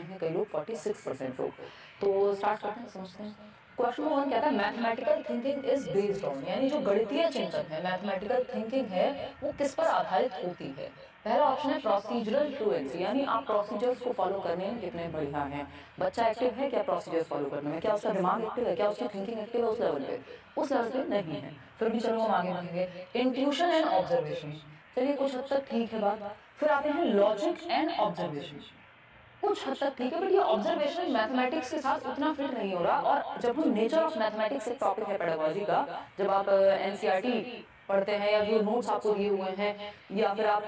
हैं, कई लोग 46% लोग। तो स्टार्ट करते हैं, समझते हैं। क्वेश्चन नंबर 1 कहता है mathematical thinking is based on, यानी जो गणितीय चिंतन है, मैथमेटिकल थिंकिंग है, वो किस पर आधारित होती है। पहला ऑप्शन है प्रोसीजरल फ्लुएंसी, यानी आप प्रोसीजर्स को फॉलो करने में कितने बढ़िया हैं। बच्चा एक्टिव है क्या प्रोसीजर्स फॉलो करने में, क्या उसका दिमाग एक्टिव है, क्या उसकी थिंकिंग एक्टिव है उस लेवल पे नहीं है, फिर भी चलो हम आगे बढ़ेंगे। इंट्यूशन एंड ऑब्जर्वेशन, चलिए कुछ हद तक ठीक है बात। फिर आते हैं लॉजिक एंड ऑब्जर्वेशन, कुछ हद तक ठीक है, बट ये ऑब्जर्वेशन मैथमेटिक्स के साथ उतना फिट नहीं हो रहा। और जब हम नेचर ऑफ मैथमेटिक्स एक टॉपिक है पेडागोजी का, जब आप एनसीईआरटी पढ़ते हैं या जो नोट्स आपको दिए हुए हैं, या फिर आप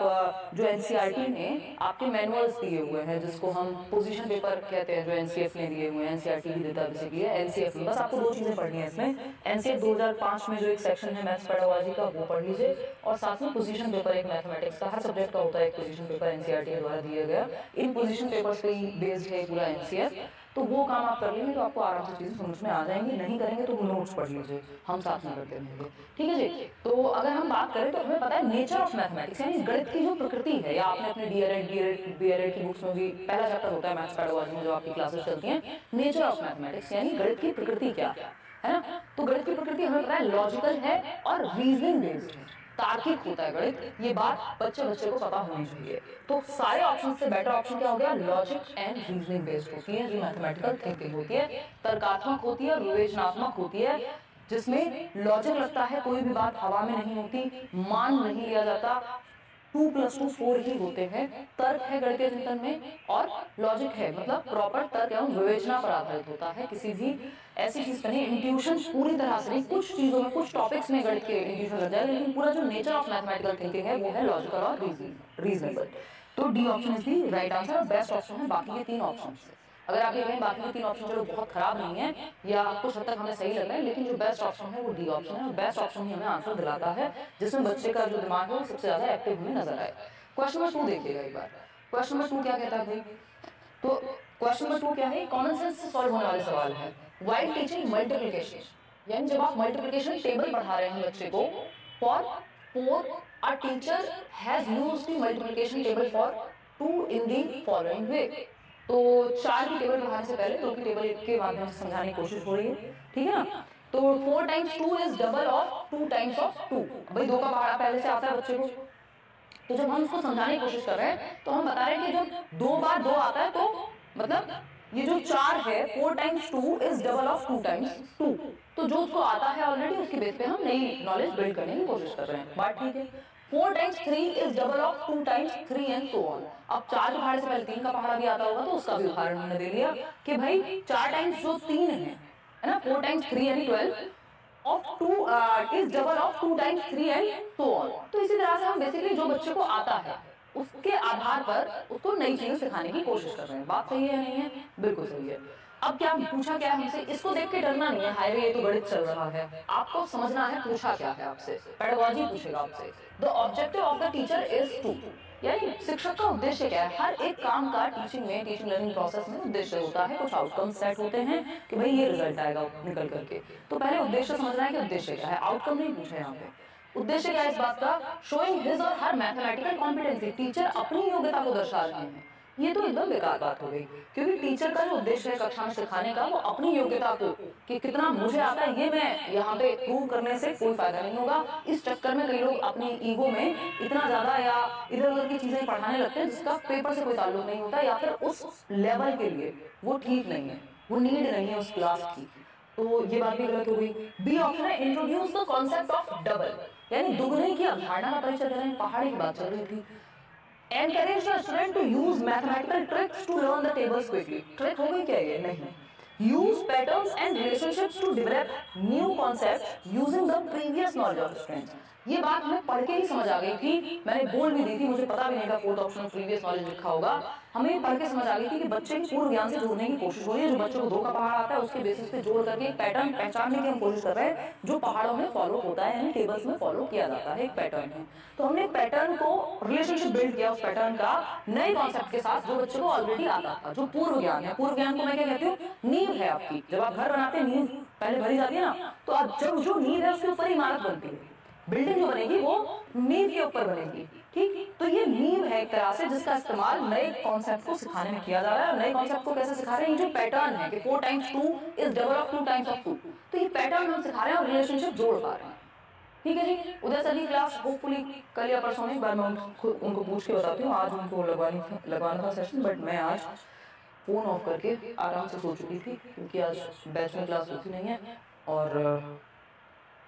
जो एनसीईआरटी ने आपके मैनुअल्स दिए हुए हैं जिसको हम पोजीशन पेपर कहते हैं, जो एनसीएफ ने दिए हुए हैं, एनसीईआरटी भी देता है बेसिकली एनसीएफ। बस आपको दो चीजें पढ़नी है इसमें, एनसीएफ 2005 में जो एक सेक्शन है मैथ्स पेडागोजी का वो पढ़ लीजिए, और साथ में पोजीशन पेपर एक मैथमेटिक्स का, हर सब्जेक्ट का होता है एक पोजीशन पेपर एनसीईआरटी के द्वारा दिया गया, इन पोजीशन पेपर्स पे ही बेस्ड है पूरा एनसीएफ। तो वो काम आप कर लेंगे तो आपको आराम से चीजें समझ में आ जाएंगी, नहीं करेंगे तो नोट्स पढ़ लीजिए, हम साथ में करते रहेंगे, ठीक है जी। तो अगर हम बात करें तो हमें पता है नेचर ऑफ मैथमेटिक्स, यानी गणित की जो प्रकृति है, या आपने अपने डीएलएड की बुक्स में भी पहला चैप्टर होता है मैथ्स पेडागोजी में जो आपकी क्लासेस चलती हैं, नेचर ऑफ मैथमेटिक्स, यानी गणित की प्रकृति क्या है ना। तो गणित की प्रकृति हमें पता है लॉजिकल है और रीजनिंग बेस्ड है, तार्किक होता है गणित, ये बात बच्चे को पता होनी चाहिए। तो सारे ऑप्शन से बेटर ऑप्शन क्या हो गया, लॉजिक एंड रीजनिंग बेस्ड होती है, जो मैथमेटिकल थिंकिंग होती है, तर्कात्मक होती है, विवेचनात्मक होती है, जिसमें लॉजिक लगता है, कोई भी बात हवा में नहीं होती, मान नहीं लिया जाता, 2+2 4 ही होते हैं, तर्क है गणितीय चिंतन में, और लॉजिक है मतलब प्रॉपर तर्क एवं विवेचना पर आधारित होता है, किसी भी ऐसी चीज पर नहीं। इंट्यूशन पूरी तरह से नहीं, कुछ चीजों में कुछ टॉपिक्स में गणित के इंट्यूशन लग जाएगा, लेकिन पूरा जो नेचर ऑफ मैथमेटिकल थिंकिंग है वो है लॉजिकल और रीजनेबल। तो D option is the right answer, और बेस्ट ऑप्शन है बाकी के 3 ऑप्शन से। अगर आप ये कहें बाकी के 3 ऑप्शन चलो बहुत खराब नहीं है या कुछ हद तक हमें सही लग रहा है, लेकिन जो बेस्ट ऑप्शन है वो डी ऑप्शन है, और बेस्ट ऑप्शन ही हमें आंसर दिलाता है जिसमें बच्चे का जो दिमाग है वो सबसे ज्यादा एक्टिव हमें नजर आए। क्वेश्चन नंबर 2 देखिएगा एक बार, क्वेश्चन नंबर 2 क्या कहता है भाई, तो क्वेश्चन नंबर 2 क्या है, कॉमन सेंस से सॉल्व होने वाले सवाल है। व्हाइल टीचिंग मल्टीप्लिकेशन, यानी जब आप मल्टीप्लिकेशन टेबल पढ़ा रहे हैं बच्चे को, for a teacher has used the multiplication table for 2 in the following वे। तो 4 की टेबल पढ़ाने से पहले 2 की टेबल के माध्यम से समझाने की कोशिश हो रही है, ठीक है ना। तो 4 × 2 इज डबल ऑफ 2 × 2, भाई 2 का पहाड़ा पहले से आता है बच्चे को, तो जब हम उसको समझाने की कोशिश कर रहे हैं तो हम बता रहे हैं कि जब 2 बार 2 आता है तो मतलब ये जो 4 है 4 × 2 इज डबल ऑफ 2 × 2, तो जो उसको आता है ऑलरेडी उसके बेस पे हम नई नॉलेज बिल्ड करने की कोशिश कर रहे हैं, बात ठीक है। 4 × 3 is double of 2 × 3 and so on. अब 4 के पहाड़े से पहले 3 का पहाड़ा भी आता होगा तो उसका भी उदाहरण हमने दे लिया कि भाई 4 टाइम्स जो 3 है ना, 4 × 3 यानी 12 of 2 is double of 2 × 3 and so on। तो इसी तरह से हम बेसिकली जो बच्चे को आता है उसके आधार पर उसको नई चीजें सिखाने की कोशिश कर रहे हैं, बात सही है नहीं है, बिल्कुल सही है। अब क्या पूछा क्या है हमसे, इसको देख के डरना नहीं है, हाईवे ये तो गणित चल रहा है, आपको समझना है पूछा क्या है आपसे, पेडागोजी पूछेगा आपसे। The objective of the teacher is to, यानी शिक्षक का उद्देश्य क्या है, हर एक काम का टीचिंग लर्निंग प्रोसेस में उद्देश्य होता है, कुछ आउटकम सेट होते हैं कि भाई ये रिजल्ट आएगा निकल करके, तो पहले उद्देश्य समझना है कि उद्देश्य क्या है, आउटकम नहीं पूछे यहाँ पे। उद्देश्य क्या है इस बात का, शोइंग हिज और हर मैथमेटिकल कॉम्पिटेंसी, टीचर अपनी योग्यता को दर्शा रहे हैं, ये तो एकदम बेकार बात हो गई, क्योंकि टीचर का जो उद्देश्य है कक्षा में सिखाने का वो अपनी योग्यता को कि कितना मुझे आता है ये मैं यहाँ पे प्रूव करने से कोई फायदा नहीं होगा। इस चक्कर में कई लोग अपनी ईगो में इतना ज्यादा या इधर उधर की चीजें पढ़ाने लगते हैं जिसका पेपर से कोई ताल्लुक नहीं होता, या फिर उस लेवल के लिए वो ठीक नहीं है, वो नीड नहीं है उस क्लास की, तो ये बात भी गलत हो गई। बी ऑप्शन है introduce the concept of double, यानी दुगने की अवधारणा का परिचय दे रहे हैं, पहाड़ी की बात चल रही थी। Encourage the student to use mathematical tricks to learn the tables quickly। Trick हो गई क्या ये, नहीं। Use patterns and relationships to develop new concepts using the previous knowledge of students। ये बात हमें पढ़ के ही समझ आ गई थी, मैंने बोल भी दी थी, मुझे पता भी नहीं था फोर्थ ऑप्शन प्रीवियस नॉलेज लिखा होगा, हमें पढ़ के समझ आ गई थी कि बच्चे की पूर्व ज्ञान से जोड़ने की कोशिश हो रही है, जो बच्चे को 2 का पहाड़ आता है उसके बेसिस पे जोड़ करके एक पैटर्न पहचानने की हम कोशिश कर रहे हैं जो पहाड़ों में फॉलो होता है, यानी टेबल्स में फॉलो किया जाता है, एक पैटर्न है। तो हमने पैटर्न को रिलेशनशिप बिल्ड किया उस पैटर्न का नए कॉन्सेप्ट के साथ जो बच्चे को ऑलरेडी आता था, जो पूर्व ज्ञान है। पूर्व ज्ञान को मैं क्या कहती हूँ, नींव है आपकी, जब आप घर बनाते हैं नींव पहले भरी जाती है ना, तो अब जब जो नींव है उसके ऊपर इमारत बनती है, बिल्डिंग जो बनेगी वो नींव के ऊपर बनेगी, ठीक। तो ये नींव है एक तरह से जिसका इस्तेमाल नए कॉन्सेप्ट को सिखाने में किया जा रहा है। नए कॉन्सेप्ट को कैसे सिखा रहे हैं, ये जो पैटर्न है कि 4 times 2 is double of 2 times of 2, तो ये पैटर्न हम सिखा रहे हैं और रिलेशनशिप जोड़ पा रहे हैं। ठीक है जी। उधर सर की क्लास होपफुली कल या परसों में एक बार मैं उनको पूछ के बताती हूँ। आज उनको लगवाना था सेशन, बट मैं आज फोन ऑफ करके आराम से सो चुकी थी क्योंकि आज बैच में क्लास होती नहीं है और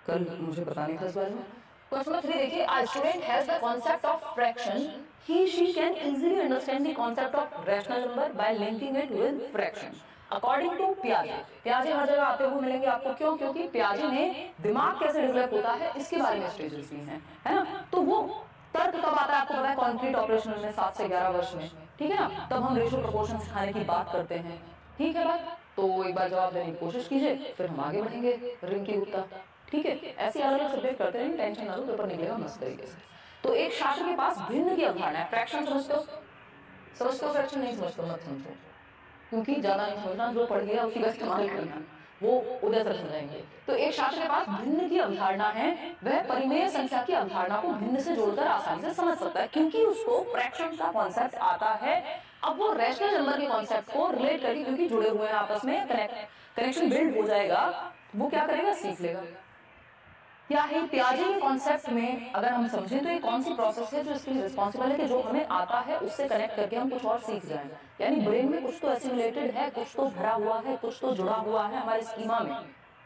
कल मुझे पता नहीं था इस बारे में। क्वेश्चन नंबर 3 देखिए, a student has the concept of fraction, he she can easily understand the concept of rational number by linking it with fraction according to Piaget। Piaget हर जगह आते हुए मिलेंगे आपको, क्यों? क्योंकि Piaget ने दिमाग कैसे डेवलप होता है इसके बारे में स्टेजेस दी हैं, है ना। तो वो तर्क कब आता है आपको पता है, कॉन्क्रीट ऑपरेशन में 7 से 11 वर्ष में, ठीक है ना। तब हम रेशियो प्रोपोर्शन सिखाने की बात करते हैं, ठीक है बात। तो एक बार जवाब देने की कोशिश कीजिए, फिर हम आगे बढ़ेंगे रिंग की उत्तर, ठीक है। ऐसे अलग अलग सब्जेक्ट करते हैं, टेंशन ना लो, पेपर निकलेगा मस्त तरीके से। तो एक छात्र के पास भिन्न की अवधारणा है। फ्रैक्शन समझते हो? फ्रैक्शन नहीं समझते मत समझो, क्योंकि ज्यादा नहीं समझना, जो पढ़ गया उसी का इस्तेमाल करना, वो उधर से समझाएंगे। तो एक छात्र के पास भिन्न की अवधारणा है, वह परिमेय संख्या की अवधारणा को भिन्न से जोड़कर आसानी से समझ सकता है क्योंकि उसको फ्रैक्शन का कॉन्सेप्ट आता है। अब वो रैशनल नंबर के कॉन्सेप्ट को रिलेट करके, क्योंकि जुड़े हुए हैं आपस में, कनेक्शन बिल्ड हो जाएगा, वो क्या करेगा, सीख लेगा। क्या है पियाजे के कॉन्सेप्ट में अगर हम समझें तो ये कौन सी प्रोसेस है जो इसके लिए रिस्पॉन्सिबल है कि जो हमें आता है उससे कनेक्ट करके हम कुछ और सीख जाएं। यानी ब्रेन में कुछ तो एसिमुलेटेड है, कुछ तो भरा हुआ है, कुछ तो जुड़ा हुआ है हमारे स्कीमा में।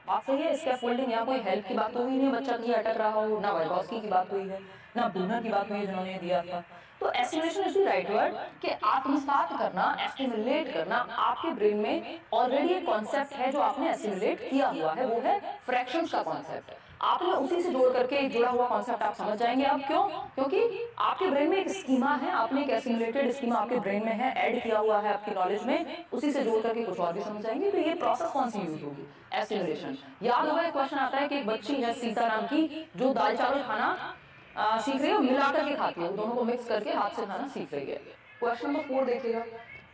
बात सही है। स्कैफोल्डिंग, यहाँ कोई हेल्प की बात हुई नहीं, बच्चा कहीं अटक रहा हो, ना वाइगॉस्की की बात हुई है, ना ब्रूनर की बात हुई है जिन्होंने दिया था। तो एस्टिमुलेशन इज द राइट वर्ड कि आत्मसात करना, एस्टिमुलेट करना। आपके ब्रेन में ऑलरेडी एक कॉन्सेप्ट है जो आपने एस्टिमुलेट किया हुआ है, वो है फ्रैक्शंस का कॉन्सेप्ट। आपने उसी से जोड़ करके एक जुड़ा हुआ कॉन्सेप्ट आप समझ जाएंगे। अब क्यों? क्योंकि आपके ब्रेन में एक स्कीमा है, आपने एक एसिमुलेटेड स्कीमा आपके ब्रेन में है, ऐड किया हुआ है आपकी नॉलेज में, उसी से जोड़ करके कुछ और भी समझ जाएंगे। तो ये प्रोसेस कौन सी यूज होगी, एसिमुलेशन। याद होगा एक क्वेश्चन आता है कि एक बच्ची है सीता नाम की जो दाल चावल खाना सीख रही है, मिला करके खाती है, दोनों को मिक्स करके हाथ से खाना सीख रही है। क्वेश्चन नंबर 4 देखिएगा।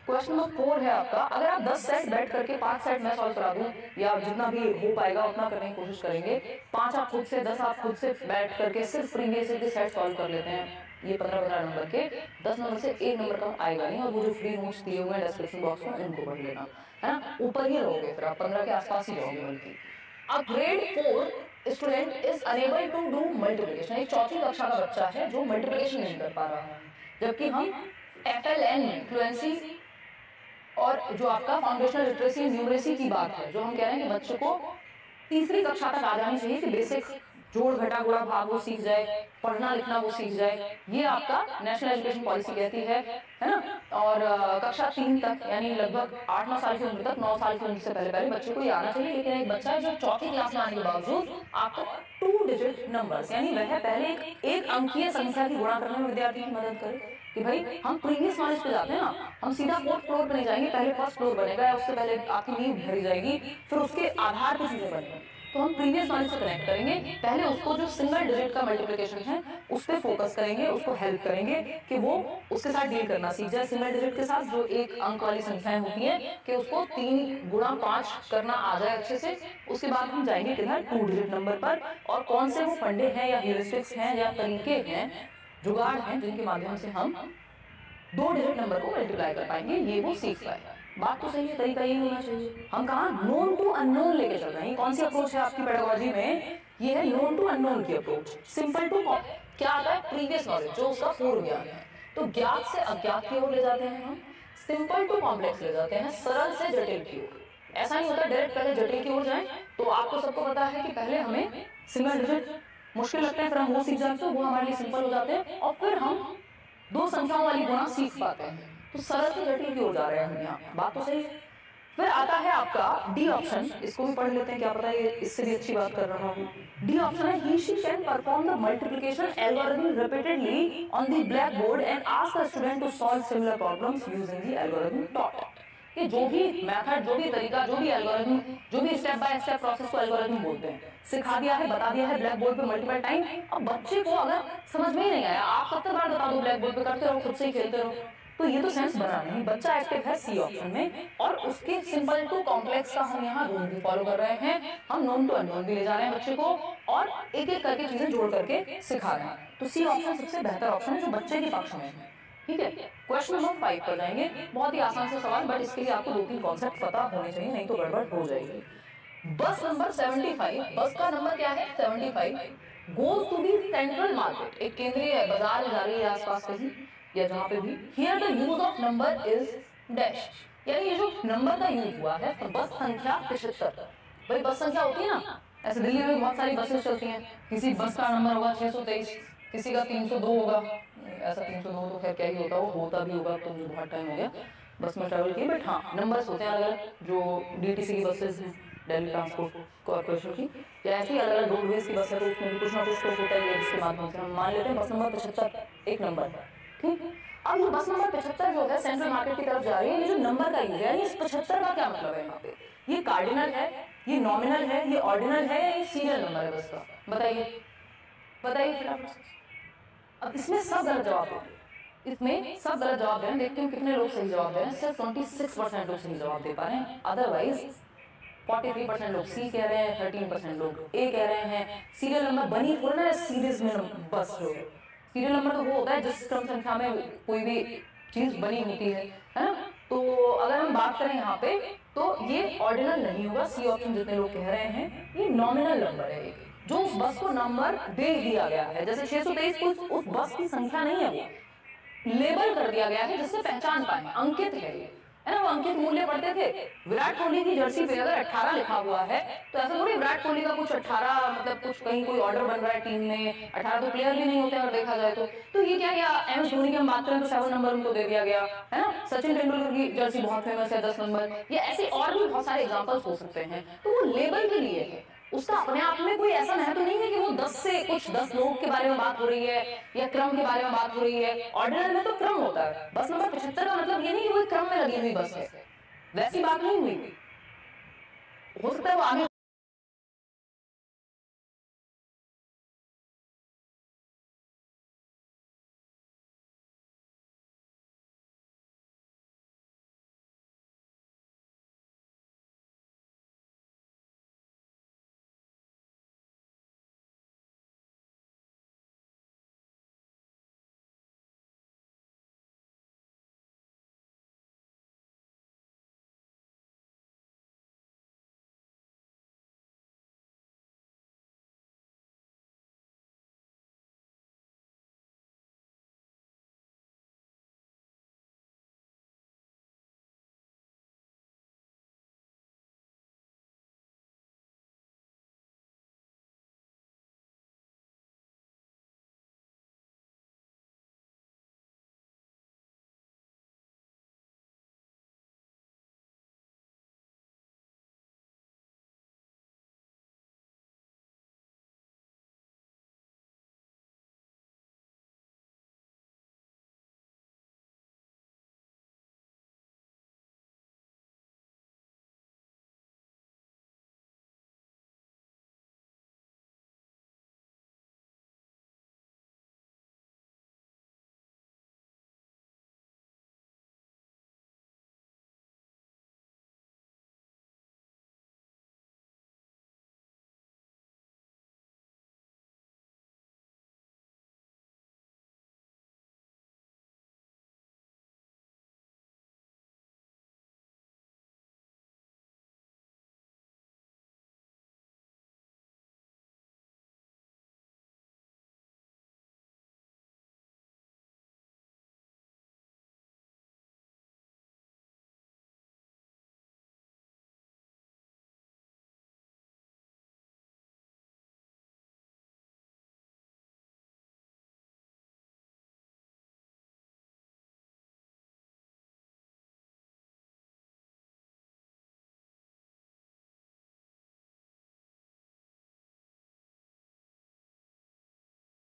क्वेश्चन नंबर 4 है आपका, अगर आप 10 सेट बैठ करके 5 सेट मैं सॉल्व करा दूं, या जितना भी हो पाएगा उतना करने की कोशिश करेंगे, 5 आप खुद से, 10 आप खुद से बैठ करके सिर्फ प्रीवियस ईयर के सेट सॉल्व कर लेते हैं, ये 15-15 नंबर के, 10 नंबर से 1 नंबर कम आएगा नहीं। और वो जो फ्री नोट्स दिए हुए हैं डिस्क्रिप्शन बॉक्स में उनको पढ़ लेना, है ना। ऊपर ही रहोगे, फिर आप 15 के आसपास ही रहोगे। बल्कि a grade 4 student is enable to do multiplication, एक चौथी कक्षा का बच्चा है जो मल्टीप्लिकेशन नहीं कर पा रहा है, जबकि हम FLN फ्लुएंसी और जो आपका फाउंडेशनल लिटरेसी न्यूमरेसी की बात है, जो हम कह रहे हैं कि बच्चे को तीसरी कक्षा तक आ जानी चाहिए कि बेसिक जोड़ घटा गुणा भाग वो सीख जाए, पढ़ना लिखना वो सीख जाए। ये आपका नेशनल एजुकेशन पॉलिसी कहती है ना। और कक्षा 3 तक यानी लगभग 8-9 साल की उम्र तक, 9 साल की उम्र से पहले पहले बच्चे को ये आना चाहिए। लेकिन एक बच्चा है जो चौथी क्लास में आने के बावजूद आपका 2 डिजिट नंबर्स यानी वह पहले एक अंकीय संख्या की गुणा करने में विद्यार्थी की मदद करे कि भाई हम प्रीवियस नॉलेज पे जाते हैं ना, हम सीधा 4th फ्लोर पे नहीं जाएंगे, पहले 1st फ्लोर बनेगा या उससे पहले आपकी नींव भरी जाएगी, फिर उसके आधार पर चीजें बनेंगी। तो हम प्रीवियस नॉलेज से कनेक्ट करेंगे, पहले उसको जो सिंगल डिजिट का मल्टीप्लिकेशन है उस पर फोकस करेंगे, उसको हेल्प करेंगे कि वो उसके साथ डील करना सीख जाए। सिंगल डिजिट के साथ जो एक अंक वाली संख्याएं होती हैं कि उसको 3 गुणा 5 करना आ जाए अच्छे से। उसके बाद हम जाएंगे किधर, 2 डिजिट नंबर पर, और कौन से वो फंडे हैं या ह्यूरिस्टिक्स हैं या तरीके हैं, जुगाड़ हैं, जिनके माध्यम से हम 2 डिजिट नंबर को मल्टीप्लाई कर पाएंगे, ये वो सीख पाएगा। बात तो सही है, तरीका यही होना चाहिए। हम कहाँ नोन टू अननोन लेके चल रहे हैं। कौन सी अप्रोच है आपकी पेडागोजी में, ये है नोन टू अननोन की अप्रोच। सिंपल टू क्या आता है, प्रीवियस नॉलेज जो उसका पूर्व ज्ञान है, तो ज्ञात से अज्ञात की ओर ले जाते हैं हम, सिंपल टू कॉम्प्लेक्स ले जाते हैं, सरल से जटिल की ओर। ऐसा नहीं होता डायरेक्ट पहले जटिल की ओर जाए। तो आपको सबको पता है कि पहले हमें सिंगल डिजिट मुश्किल लगता है, फिर हम वो सीख जाते हैं, वो हमारे लिए सिंपल हो जाते हैं, और फिर हम 2 संख्याओं वाली गुणा सीख पाते हैं। तो सरल से जटिल की ओर जा रहे हैं हम यहाँ, बात तो सही है। फिर आता है आपका डी ऑप्शन, इसको भी पढ़ लेते हैं, क्या पता ये इससे भी अच्छी बात कर रहा हूँ। डी ऑप्शन है, he she can perform the multiplication algorithm repeatedly on the blackboard and ask the student to solve similar problems using the algorithm taught। कि जो भी मेथड, जो भी तरीका, जो भी एल्गोरिथम, जो भी स्टेप बाय स्टेप प्रोसेस को एल्गोरिथम बोलते हैं, सिखा दिया है, बता दिया है ब्लैक बोर्ड पे मल्टीपल टाइम। अब बच्चे को अगर समझ में ही नहीं आया, आप 70 बार बता दो ब्लैक बोर्ड पे, करते रहो, खुद से ही खेलते रहो, तो ये तो सेंस बना नहीं, बच्चा एक्टिव है सी ऑप्शन में, और उसके सिंपल टू कॉम्प्लेक्स का हम यहाँ रूल भी फॉलो कर रहे हैं, हम नोन टू अननोन भी ले जा रहे हैं बच्चे को, और एक एक करके चीजें जोड़ करके सिखा रहे हैं। तो सी ऑप्शन सबसे बेहतर ऑप्शन है जो बच्चे के पक्ष में है। ठीक है, क्वेश्चन नंबर 5 पर जाएंगे। बहुत ही आसान सा सवाल, बट इसके लिए आपको 2-3 कॉन्सेप्ट पता होने चाहिए, नहीं तो गड़बड़ हो जाएगी। बस नंबर 75, बस का नंबर क्या है 75, goes to the central market, एक केंद्रीय बाजार जा रही है आसपास कहीं या जहाँ पे भी। Here the use of number is dash, यानी ये जो नंबर का यूज हुआ है, तो बस संख्या 75। भाई बस संख्या होती है ना, ऐसे दिल्ली में बहुत सारी बसेस चलती हैं, किसी बस का नंबर होगा 623, किसी का 302 होगा, ऐसा 302 तो खैर क्या ही होता भी होगा, तो मुझे बहुत टाइम हो गया बस में ट्रैवल किए, बट हाँ नंबर्स होते हैं अलग अलग, जो डीटीसी की बसेस हैं, दिल्ली ट्रांसपोर्ट कॉर्पोरेशन की, या ऐसी अलग अलग रोडवेज की बस है, तो उसमें भी कुछ ना कुछ तो होता ही है, जिसके माध्यम से हम मान लेते हैं बस नंबर 75 एक नंबर है। ठीक, अब ये बस नंबर 75 जो है सेंट्रल मार्केट की तरफ जा रही है, ये जो नंबर का यूज है, इस 75 का क्या मतलब है यहाँ पे, ये कार्डिनल है, ये नॉमिनल है, ये ऑर्डिनल है, या ये सीरियल नंबर है बस का, बताइए बताइए फटाफट। अब इसमेन सब गलत जवाब है, इसमें सब गलत जवाब दे रहे हैं, देखते हैं कितने लोग सही जवाब दे रहे हैं। सिर्फ 26% लोग सही जवाब दे पा रहे हैं, अदरवाइज 43% लोग सी कह रहे हैं, 13% लोग ए कह रहे हैं। सीरियल नंबर बनी थोड़ा ना सीरीज में बस जो सीरियल नंबर तो वो होता है जिस क्रम संख्या में कोई भी चीज बनी होती है ना। तो अगर हम बात करें यहाँ पे, तो ये ऑर्डिनल नहीं होगा, सी ऑप्शन जितने लोग कह रहे हैं, ये नॉमिनल नंबर है, जो उस बस को नंबर दे दिया गया है। जैसे 623 उस बस की संख्या नहीं है, वो लेबल कर दिया गया है जिससे पहचान पाए, अंकित है ये, है ना। वो अंकित मूल्य पढ़ते थे, विराट कोहली की जर्सी पे अगर 18 लिखा हुआ है, तो ऐसा थोड़ी विराट कोहली का कुछ 18 मतलब कुछ कहीं कोई ऑर्डर बन रहा है टीम में, 18 तो प्लेयर भी नहीं होते अगर देखा जाए तो ये क्या एम एस धोनी की हम बात करें तो 7 नंबर उनको दे दिया गया, है ना। सचिन तेंदुलकर की जर्सी बहुत फेमस है 10 नंबर, या ऐसे और भी बहुत सारे एग्जाम्पल्स हो सकते हैं। तो वो लेबल के लिए है, उसका अपने आप में कोई ऐसा महत्व नहीं है कि वो 10 से कुछ 10 लोगों के बारे में बात हो रही है या क्रम के बारे में बात हो रही है। ऑर्डिनल में तो क्रम होता है, बस नंबर 75 का मतलब ये नहीं कि वो क्रम में लगी हुई बस है, वैसी बात नहीं हुई। हो सकता है वो आगे